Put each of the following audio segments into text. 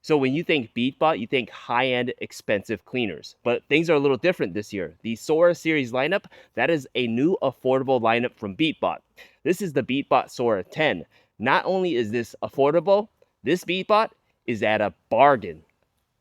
So when you think Beatbot, you think high-end, expensive cleaners. But things are a little different this year. The Sora series lineup, that is a new affordable lineup from Beatbot. This is the Beatbot Sora 10. Not only is this affordable, this Beatbot is at a bargain.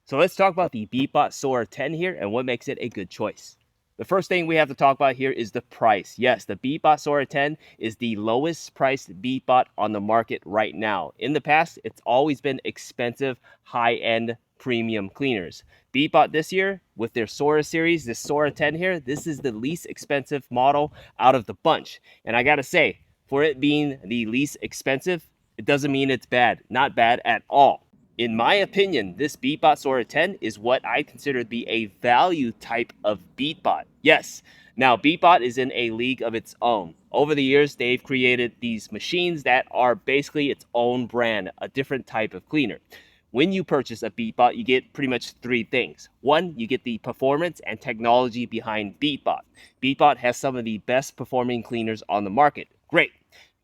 So let's talk about the Beatbot Sora 10 here and what makes it a good choice. The first thing we have to talk about here is the price. Yes, the Beatbot Sora 10 is the lowest priced Beatbot on the market right now. In the past, it's always been expensive, high-end premium cleaners. Beatbot this year, with their Sora series, this Sora 10 here, this is the least expensive model out of the bunch. And I gotta say, for it being the least expensive, it doesn't mean it's bad. Not bad at all. In my opinion, this Beatbot Sora 10 is what I consider to be a value type of Beatbot. Yes, now Beatbot is in a league of its own. Over the years, they've created these machines that are basically its own brand, a different type of cleaner. When you purchase a Beatbot, you get pretty much three things. One, you get the performance and technology behind Beatbot. Beatbot has some of the best performing cleaners on the market. Great.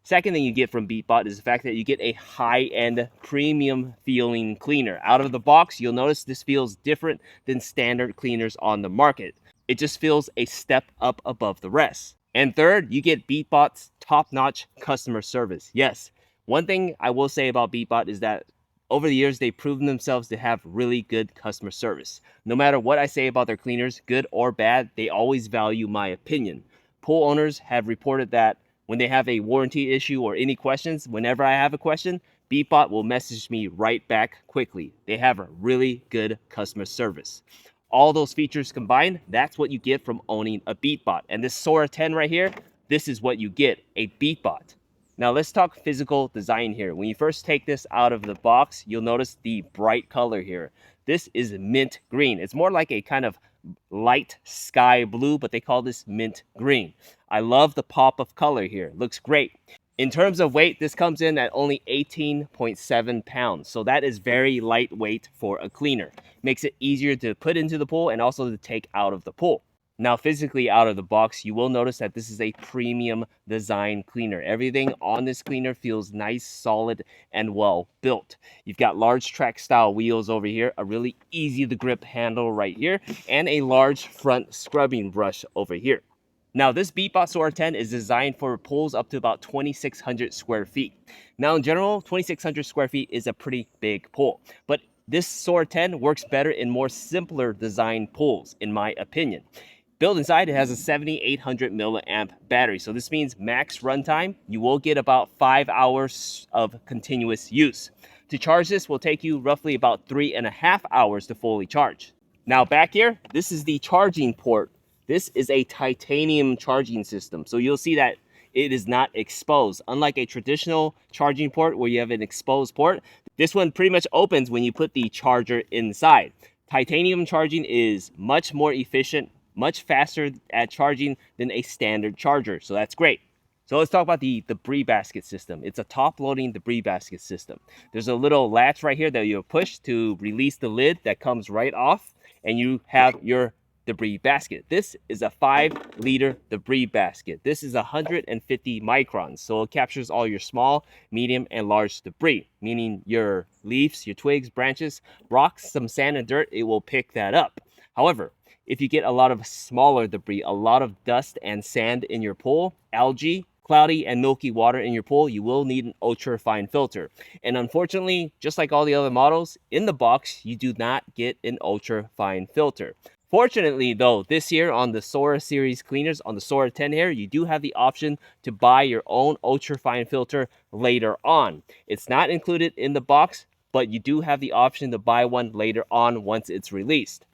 Second thing you get from Beatbot is the fact that you get a high-end premium feeling cleaner. Out of the box, you'll notice this feels different than standard cleaners on the market. It just feels a step up above the rest. And third, you get Beatbot's top-notch customer service. Yes, one thing I will say about Beatbot is that over the years, they've proven themselves to have really good customer service. No matter what I say about their cleaners, good or bad, they always value my opinion. Pool owners have reported that when they have a warranty issue or any questions, whenever I have a question, Beatbot will message me right back quickly. They have a really good customer service. All those features combined, that's what you get from owning a Beatbot. And this Sora 10 right here, this is what you get, a Beatbot. Now let's talk physical design here. When you first take this out of the box, you'll notice the bright color here. This is mint green. It's more like a kind of light sky blue, but they call this mint green. I love the pop of color here. Looks great. In terms of weight, this comes in at only 18.7 pounds. So that is very lightweight for a cleaner. Makes it easier to put into the pool and also to take out of the pool. Now, physically out of the box, you will notice that this is a premium design cleaner. Everything on this cleaner feels nice, solid, and well built. You've got large track style wheels over here, a really easy to grip handle right here, and a large front scrubbing brush over here. Now, this Beatbot Sora 10 is designed for pools up to about 2,600 square feet. Now, in general, 2,600 square feet is a pretty big pool, but this Sora 10 works better in more simpler design pools, in my opinion. Built inside, it has a 7,800 milliamp battery. So this means max runtime, you will get about 5 hours of continuous use. To charge this will take you roughly about 3.5 hours to fully charge. Now back here, this is the charging port. This is a titanium charging system. So you'll see that it is not exposed. Unlike a traditional charging port where you have an exposed port, this one pretty much opens when you put the charger inside. Titanium charging is much more efficient, much faster at charging than a standard charger. So that's great. So let's talk about the debris basket system. It's a top-loading debris basket system. There's a little latch right here that you'll push to release the lid that comes right off, and you have your debris basket. This is a 5-liter debris basket. This is 150 microns, so it captures all your small, medium, and large debris, meaning your leaves, your twigs, branches, rocks, some sand and dirt, it will pick that up. However, if you get a lot of smaller debris, a lot of dust and sand in your pool, algae, cloudy and milky water in your pool, you will need an ultra fine filter. And unfortunately, just like all the other models, in the box, you do not get an ultra fine filter. Fortunately though, this year on the Sora series cleaners, on the Sora 10 here, you do have the option to buy your own ultra fine filter later on. It's not included in the box, but you do have the option to buy one later on once it's released.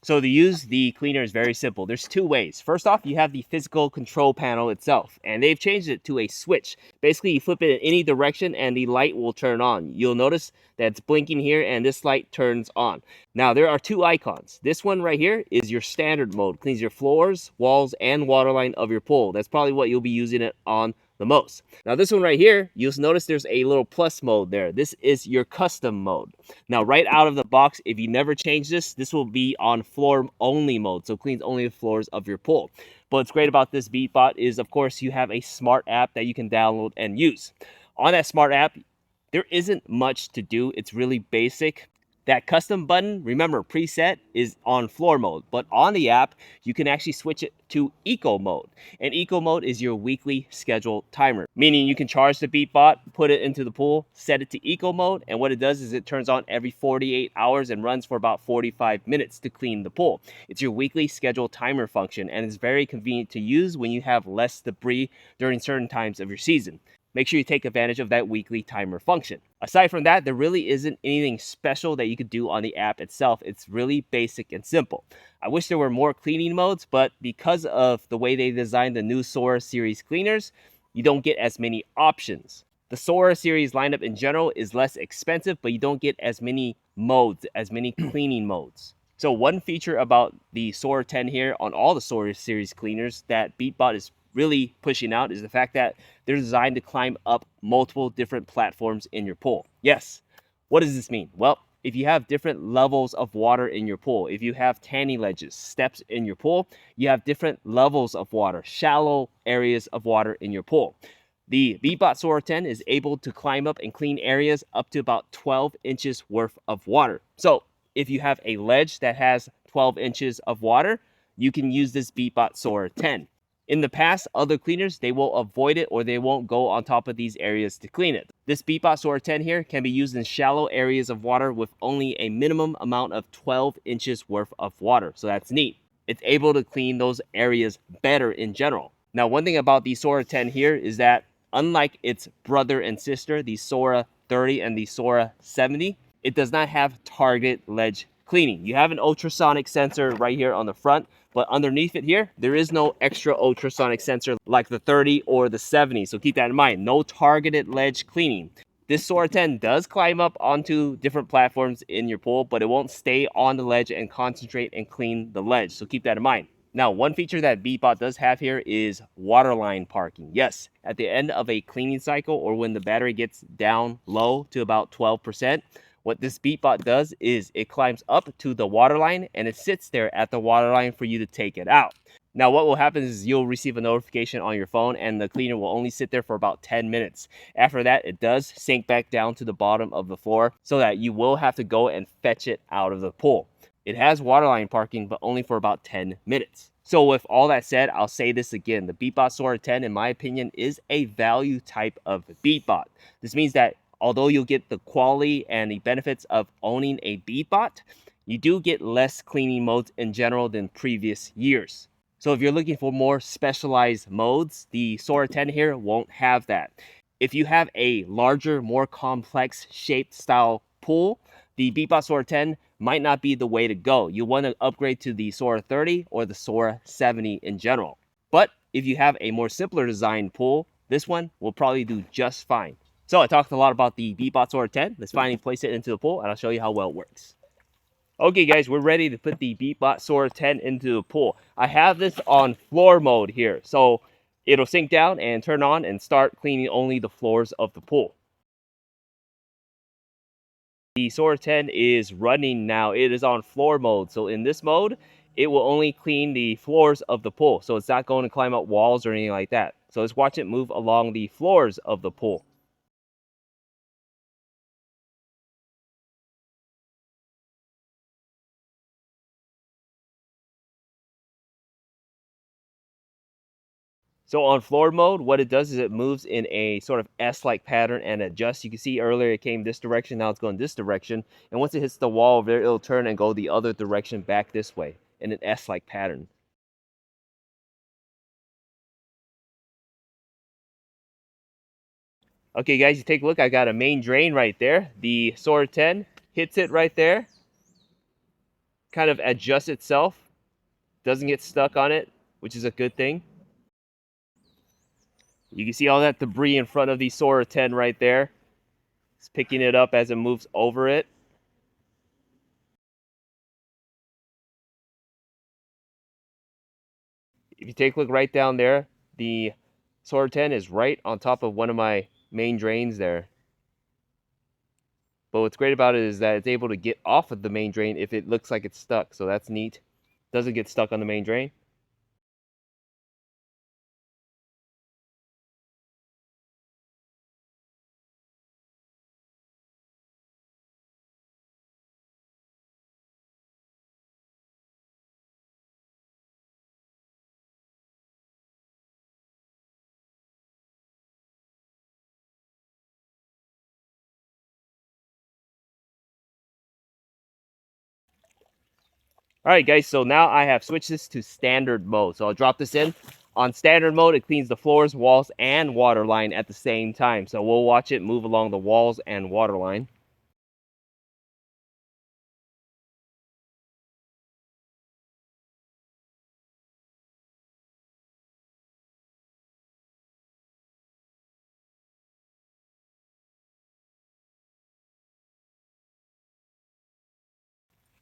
So to use the cleaner is very simple. There's two ways. First off, you have the physical control panel itself, and they've changed it to a switch. Basically, you flip it in any direction and the light will turn on. You'll notice that it's blinking here and this light turns on. Now, there are two icons. This one right here is your standard mode. Cleans your floors, walls, and waterline of your pool. That's probably what you'll be using it on the most. Now this one right here, you'll notice there's a little plus mode there. This is your custom mode. Now right out of the box, if you never change this, this will be on floor only mode, so cleans only the floors of your pool. But what's great about this Beatbot is, of course, you have a smart app that you can download and use. On that smart app, there isn't much to do. It's really basic. That custom button, remember, preset is on floor mode, but on the app, you can actually switch it to eco mode. And eco mode is your weekly schedule timer, meaning you can charge the Beatbot, put it into the pool, set it to eco mode, and what it does is it turns on every 48 hours and runs for about 45 minutes to clean the pool. It's your weekly schedule timer function, and it's very convenient to use when you have less debris during certain times of your season. Make sure you take advantage of that weekly timer function. Aside from that, there really isn't anything special that you could do on the app itself. It's really basic and simple. I wish there were more cleaning modes, but because of the way they designed the new Sora series cleaners, you don't get as many options. The Sora series lineup in general is less expensive, but you don't get as many modes, as many cleaning modes. So one feature about the Sora 10 here on all the Sora series cleaners that Beatbot is really pushing out is the fact that they're designed to climb up multiple different platforms in your pool. Yes. What does this mean? Well, if you have different levels of water in your pool, if you have tanning ledges, steps in your pool, you have different levels of water, shallow areas of water in your pool. The Beatbot Sora 10 is able to climb up and clean areas up to about 12 inches worth of water. So if you have a ledge that has 12 inches of water, you can use this Beatbot Sora 10. In the past, other cleaners, they will avoid it or they won't go on top of these areas to clean it. This Beatbot Sora 10 here can be used in shallow areas of water with only a minimum amount of 12 inches worth of water. So that's neat. It's able to clean those areas better in general. Now, one thing about the Sora 10 here is that unlike its brother and sister, the Sora 30 and the Sora 70, it does not have targeted ledge cleaning. You have an ultrasonic sensor right here on the front, but underneath it here, there is no extra ultrasonic sensor like the 30 or the 70. So keep that in mind. No targeted ledge cleaning. This Sora 10 does climb up onto different platforms in your pool, but it won't stay on the ledge and concentrate and clean the ledge. So keep that in mind. Now, one feature that Beatbot does have here is waterline parking. Yes, at the end of a cleaning cycle or when the battery gets down low to about 12%, what this Beatbot does is it climbs up to the waterline and it sits there at the waterline for you to take it out. Now, what will happen is you'll receive a notification on your phone and the cleaner will only sit there for about 10 minutes. After that, it does sink back down to the bottom of the floor so that you will have to go and fetch it out of the pool. It has waterline parking, but only for about 10 minutes. So with all that said, I'll say this again. The Beatbot Sora 10, in my opinion, is a value type of Beatbot. This means that although you'll get the quality and the benefits of owning a Beatbot, you do get less cleaning modes in general than previous years. So if you're looking for more specialized modes, the Sora 10 here won't have that. If you have a larger, more complex shaped style pool, the Beatbot Sora 10 might not be the way to go. You want to upgrade to the Sora 30 or the Sora 70 in general. But if you have a more simpler design pool, this one will probably do just fine. So I talked a lot about the Beatbot Sora 10. Let's finally place it into the pool and I'll show you how well it works. Okay guys, we're ready to put the Beatbot Sora 10 into the pool. I have this on floor mode here. So it'll sink down and turn on and start cleaning only the floors of the pool. The Sora 10 is running now. It is on floor mode. So in this mode, it will only clean the floors of the pool. So it's not going to climb up walls or anything like that. So let's watch it move along the floors of the pool. So on floor mode, what it does is it moves in a sort of S-like pattern and adjusts. You can see earlier it came this direction, now it's going this direction. And once it hits the wall there, it'll turn and go the other direction back this way in an S-like pattern. Okay guys, you take a look, I got a main drain right there. The Sora 10 hits it right there, kind of adjusts itself, doesn't get stuck on it, which is a good thing. You can see all that debris in front of the Sora 10 right there. It's picking it up as it moves over it. If you take a look right down there, the Sora 10 is right on top of one of my main drains there. But what's great about it is that it's able to get off of the main drain if it looks like it's stuck. So that's neat. Doesn't get stuck on the main drain. All right, guys, so now I have switched this to standard mode. So I'll drop this in. On standard mode, it cleans the floors, walls, and water line at the same time. So we'll watch it move along the walls and water line.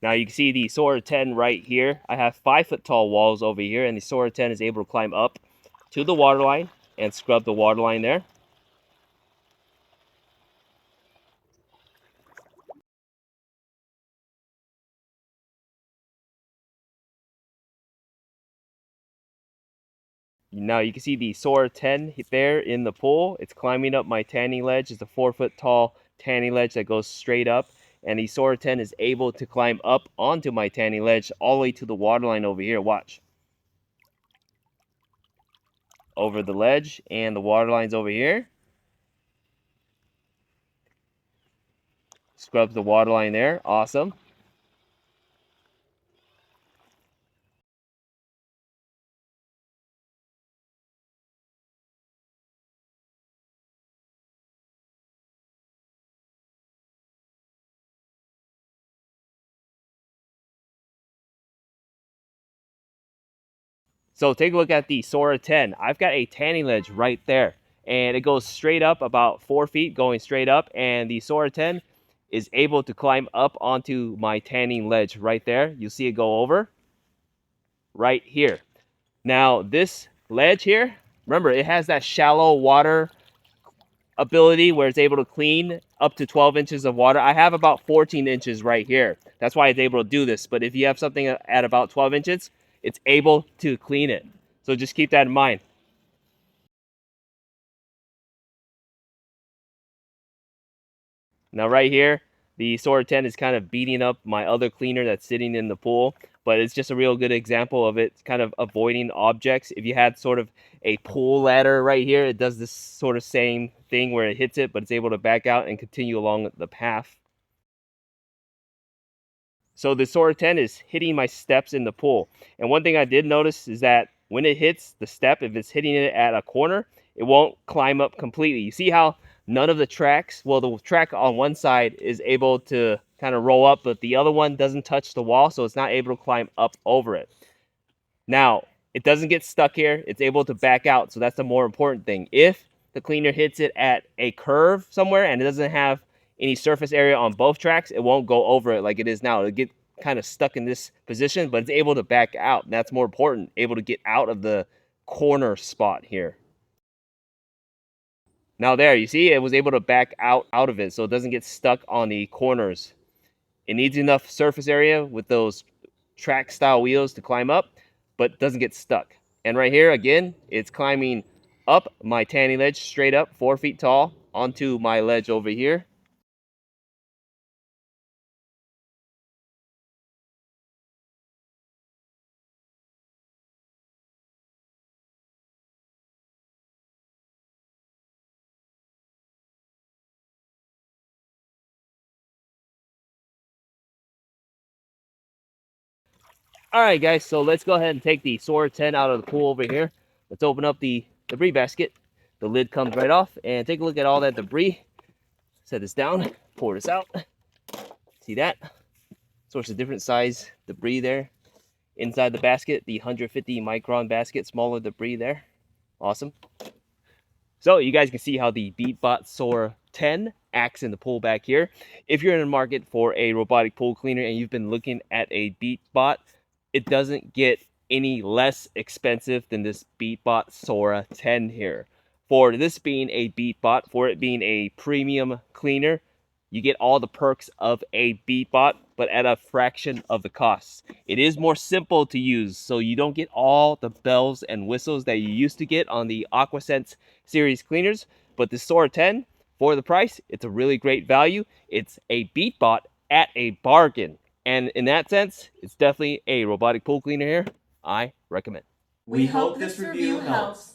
Now you can see the Sora 10 right here. I have 5-foot tall walls over here, and the Sora 10 is able to climb up to the water line and scrub the water line there. Now you can see the Sora 10 there in the pool. It's climbing up my tanning ledge. It's a 4-foot tall tanning ledge that goes straight up. And the Sora 10 is able to climb up onto my tanning ledge all the way to the water line over here. Watch. Over the ledge and the water line's over here. Scrubs the water line there. Awesome. So take a look at the Sora 10. I've got a tanning ledge right there. And it goes straight up about 4 feet going straight up. And the Sora 10 is able to climb up onto my tanning ledge right there. You see it go over right here. Now this ledge here, remember it has that shallow water ability where it's able to clean up to 12 inches of water. I have about 14 inches right here. That's why it's able to do this. But if you have something at about 12 inches, it's able to clean it. So just keep that in mind. Now right here, the Sora 10 is kind of beating up my other cleaner that's sitting in the pool, but it's just a real good example of it kind of avoiding objects. If you had sort of a pool ladder right here, it does this sort of same thing where it hits it, but it's able to back out and continue along the path. So the Sora 10 is hitting my steps in the pool. And one thing I did notice is that when it hits the step, if it's hitting it at a corner, it won't climb up completely. You see how none of the tracks, well, the track on one side is able to kind of roll up, but the other one doesn't touch the wall, so it's not able to climb up over it. Now, it doesn't get stuck here. It's able to back out, so that's the more important thing. If the cleaner hits it at a curve somewhere and it doesn't have any surface area on both tracks, it won't go over it like it is now. It'll get kind of stuck in this position, but it's able to back out. And that's more important, able to get out of the corner spot here. Now there, you see, it was able to back out of it, so it doesn't get stuck on the corners. It needs enough surface area with those track style wheels to climb up, but doesn't get stuck. And right here, again, it's climbing up my tanning ledge straight up 4 feet tall onto my ledge over here. All right, guys, so let's go ahead and take the Sora 10 out of the pool over here. Let's open up the debris basket. The lid comes right off, and take a look at all that debris. Set this down, pour this out. See that? Source of different size debris there. Inside the basket, the 150 micron basket, smaller debris there. Awesome. So you guys can see how the Beatbot Sora 10 acts in the pool back here. If you're in the market for a robotic pool cleaner and you've been looking at a Beatbot, it doesn't get any less expensive than this Beatbot Sora 10 here. For this being a Beatbot, for it being a premium cleaner, you get all the perks of a Beatbot, but at a fraction of the cost. It is more simple to use, so you don't get all the bells and whistles that you used to get on the AquaSense series cleaners. But the Sora 10, for the price, it's a really great value. It's a Beatbot at a bargain. And in that sense, it's definitely a robotic pool cleaner here I recommend. We hope this review helps.